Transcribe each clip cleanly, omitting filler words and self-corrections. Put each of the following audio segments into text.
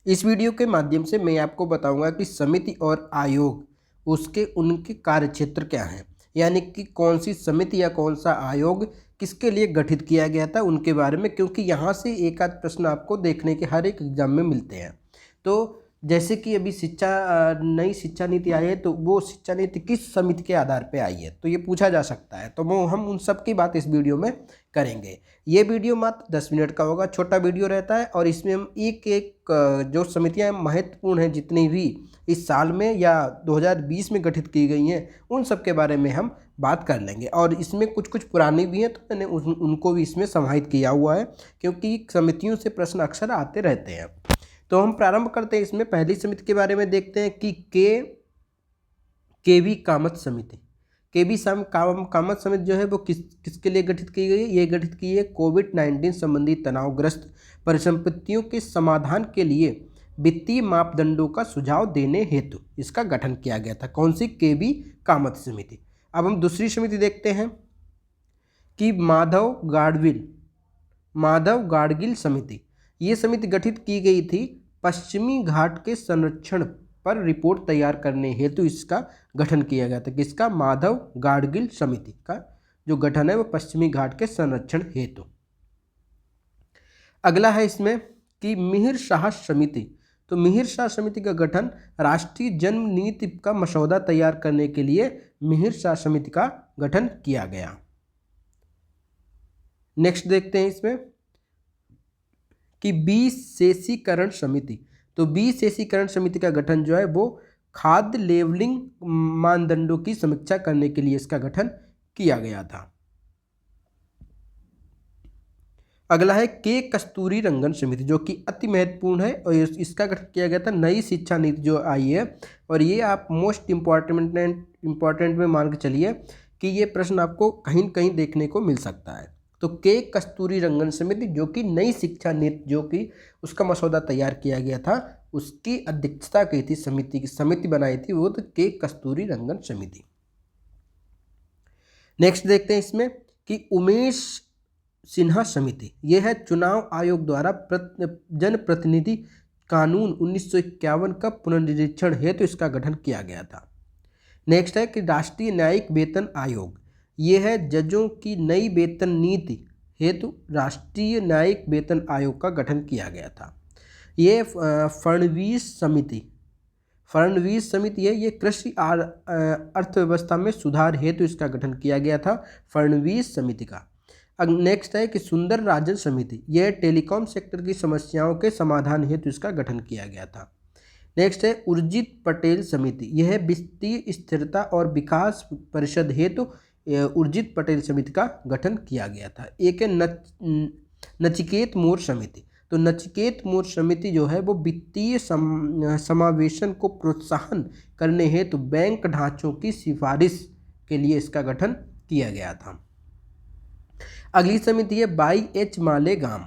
इस वीडियो के माध्यम से मैं आपको बताऊंगा कि समिति और आयोग उनके कार्यक्षेत्र क्या हैं, यानी कि कौन सी समिति या कौन सा आयोग किसके लिए गठित किया गया था उनके बारे में, क्योंकि यहाँ से एक आध प्रश्न आपको देखने के हर एक एग्जाम में मिलते हैं। तो जैसे कि अभी नई शिक्षा नीति आई है, तो वो शिक्षा नीति किस समिति के आधार पे आई है, तो ये पूछा जा सकता है। तो वो हम उन सब की बात इस वीडियो में करेंगे। ये वीडियो मात्र 10 मिनट का होगा, छोटा वीडियो रहता है, और इसमें हम एक एक जो समितियां महत्वपूर्ण हैं जितनी भी इस साल में या 2020 में गठित की गई हैं, उन सब के बारे में हम बात कर लेंगे। और इसमें कुछ कुछ पुरानी भी हैं, तो मैंने उनको भी इसमें समाहित किया हुआ है, क्योंकि समितियों से प्रश्न अक्सर आते रहते हैं। तो हम प्रारंभ करते हैं। इसमें पहली समिति के बारे में देखते हैं कि केवी कामत समिति। कामत समिति जो है वो किसके लिए गठित की गई है? ये गठित की है कोविड-19 संबंधी तनावग्रस्त परिसंपत्तियों के समाधान के लिए वित्तीय मापदंडों का सुझाव देने हेतु इसका गठन किया गया था। कौन सी? केवी कामत समिति। अब हम दूसरी समिति देखते हैं कि माधव गाडगिल समिति। ये समिति गठित की गई थी पश्चिमी घाट के संरक्षण पर रिपोर्ट तैयार करने हेतु इसका गठन किया गया था। किसका? माधव गाडगिल समिति का जो गठन है वो पश्चिमी घाट के संरक्षण हेतु। अगला है इसमें कि मिहिर शाह समिति। तो मिहिर शाह समिति का गठन राष्ट्रीय जन्म नीति का मसौदा तैयार करने के लिए मिहिर शाह समिति का गठन किया गया। नेक्स्ट देखते हैं इसमें कि विशेषीकरण समिति। तो विशेषीकरण समिति का गठन जो है वो खाद्य लेवलिंग मानदंडों की समीक्षा करने के लिए इसका गठन किया गया था। अगला है के कस्तूरी रंगन समिति, जो कि अति महत्वपूर्ण है, और इसका गठन किया गया था नई शिक्षा नीति जो आई है। और ये आप मोस्ट इम्पॉर्टेंट में मान के चलिए कि ये प्रश्न आपको कहीं कहीं देखने को मिल सकता है। तो के कस्तूरी रंगन समिति जो कि नई शिक्षा नीति जो कि उसका मसौदा तैयार किया गया था, उसकी अध्यक्षता की थी समिति बनाई थी वो तो के कस्तूरी रंगन समिति। नेक्स्ट देखते हैं इसमें कि उमेश सिन्हा समिति। यह है चुनाव आयोग द्वारा जनप्रतिनिधि कानून 1951 का पुनर्निरीक्षण हेतु इसका गठन किया गया था। नेक्स्ट है कि राष्ट्रीय न्यायिक वेतन आयोग। यह है जजों की नई वेतन नीति हेतु राष्ट्रीय न्यायिक वेतन आयोग का गठन किया गया था। ये फडणवीस समिति है। ये कृषि अर्थव्यवस्था में सुधार हेतु इसका गठन किया गया था, फडणवीस समिति का। नेक्स्ट है कि सुंदर राजन समिति। यह टेलीकॉम सेक्टर की समस्याओं के समाधान हेतु इसका गठन किया गया था। नेक्स्ट है उर्जित पटेल समिति। यह वित्तीय स्थिरता और विकास परिषद हेतु उर्जित पटेल समिति का गठन किया गया था। एक है नचिकेत मोर समिति। तो नचिकेत मोर समिति जो है वो वित्तीय समावेशन को प्रोत्साहन करने हेतु बैंक ढांचों की सिफारिश के लिए इसका गठन किया गया था। अगली समिति है बाई एच मालेगाम।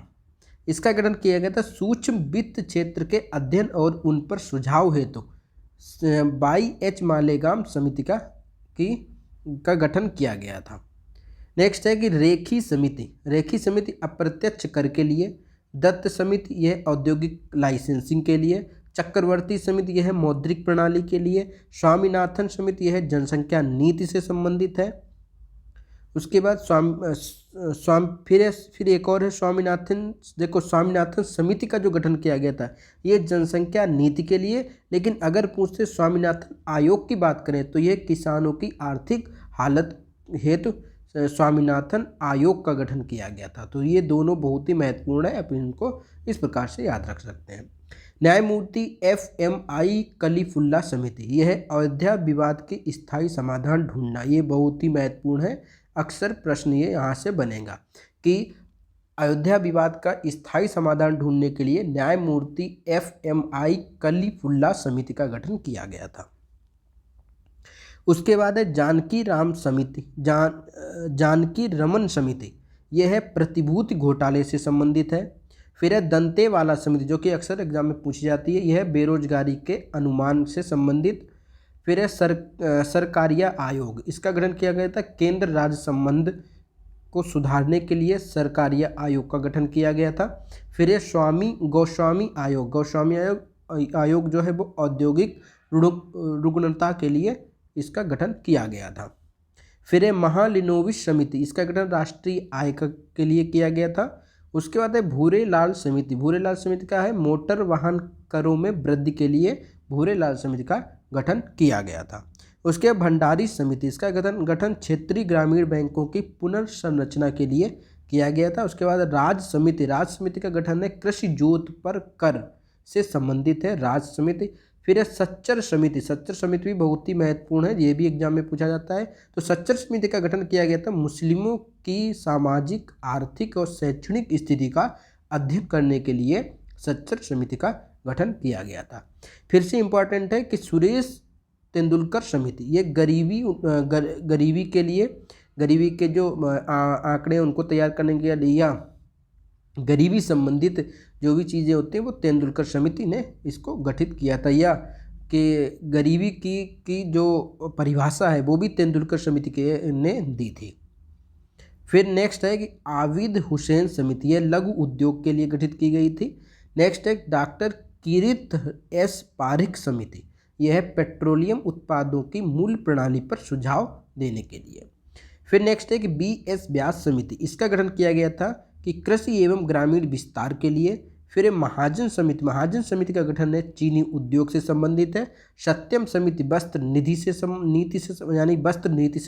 इसका गठन किया गया था सूक्ष्म वित्त क्षेत्र के अध्ययन और उन पर सुझाव हेतु बाई एच मालेगाम समिति का गठन किया गया था। नेक्स्ट है कि रेखी समिति अप्रत्यक्ष कर के लिए। दत्त समिति यह औद्योगिक लाइसेंसिंग के लिए। चक्रवर्ती समिति यह मौद्रिक प्रणाली के लिए। स्वामीनाथन समिति यह जनसंख्या नीति से संबंधित है। उसके बाद फिर एक और है स्वामीनाथन। देखो स्वामीनाथन समिति का जो गठन किया गया था ये जनसंख्या नीति के लिए, लेकिन अगर पूछते स्वामीनाथन आयोग की बात करें तो ये किसानों की आर्थिक हालत हेतु स्वामीनाथन आयोग का गठन किया गया था। तो ये दोनों बहुत ही महत्वपूर्ण है, आप इनको इस प्रकार से याद रख सकते हैं। न्यायमूर्ति FMI कलीफुल्ला समिति। यह है अयोध्या विवाद के स्थायी समाधान ढूंढना। ये बहुत ही महत्वपूर्ण है, अक्सर प्रश्न ये यहाँ से बनेगा कि अयोध्या विवाद का स्थायी समाधान ढूंढने के लिए न्यायमूर्ति FMI कलीफुल्ला समिति का गठन किया गया था। उसके बाद है जानकी रमन समिति। यह है प्रतिभूति घोटाले से संबंधित है। फिर है दंतेवाला समिति जो कि अक्सर एग्जाम में पूछी जाती है। यह है बेरोजगारी के अनुमान से संबंधित। फिर है सरकारिया आयोग। इसका गठन किया गया था केंद्र राज्य संबंध को सुधारने के लिए सरकारिया आयोग का गठन किया गया था। फिर ये गोस्वामी आयोग जो है वो औद्योगिक रुग्णता के लिए इसका गठन किया गया था। फिर ये महालिनोविस समिति, इसका गठन राष्ट्रीय आय के लिए किया गया था। उसके बाद है भूरेलाल समिति। भूरेलाल समिति का है मोटर वाहन करों में वृद्धि के लिए भूरेलाल समिति का गठन किया गया था। उसके बाद भंडारी समिति, इसका गठन क्षेत्रीय ग्रामीण बैंकों की पुनर्संरचना के लिए किया गया था। उसके बाद राज्य समिति का गठन है कृषि जोत पर कर से संबंधित है राज्य समिति। फिर है सच्चर समिति भी बहुत ही महत्वपूर्ण है, ये भी एग्जाम में पूछा जाता है। तो सच्चर समिति का गठन किया गया था मुस्लिमों की सामाजिक, आर्थिक और शैक्षणिक स्थिति का अध्ययन करने के लिए सच्चर समिति का गठन किया गया था। फिर से इम्पॉर्टेंट है कि सुरेश तेंदुलकर समिति, ये गरीबी के जो आंकड़े उनको तैयार करने के लिए या गरीबी संबंधित जो भी चीज़ें होती हैं वो तेंदुलकर समिति ने इसको गठित किया था, या कि गरीबी की जो परिभाषा है वो भी तेंदुलकर समिति ने दी थी। फिर नेक्स्ट है कि आबिद हुसैन समिति, यह लघु उद्योग के लिए गठित की गई थी। नेक्स्ट है डॉक्टर किरित एस पारिख समिति, यह है पेट्रोलियम उत्पादों की मूल प्रणाली पर सुझाव देने के लिए। फिर नेक्स्ट है कि BS व्यास समिति, इसका गठन किया गया था कि कृषि एवं ग्रामीण विस्तार के लिए। फिर महाजन समिति का गठन है चीनी उद्योग से संबंधित है। सत्यम समिति वस्त्र नीति से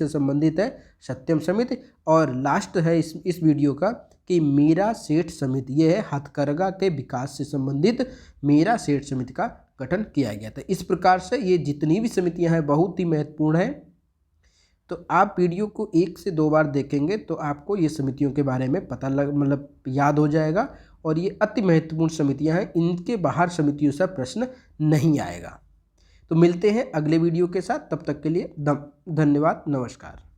संबंधित है सत्यम समिति। और लास्ट है इस वीडियो का कि मीरा सेठ समिति, यह है हथकरघा के विकास से संबंधित मीरा सेठ समिति का गठन किया गया था। इस प्रकार से ये जितनी भी समितियां हैं बहुत ही महत्वपूर्ण हैं। तो आप वीडियो को 1 से 2 बार देखेंगे तो आपको ये समितियों के बारे में याद हो जाएगा, और ये अति महत्वपूर्ण समितियां हैं, इनके बाहर समितियों से प्रश्न नहीं आएगा। तो मिलते हैं अगले वीडियो के साथ, तब तक के लिए धन्यवाद, नमस्कार।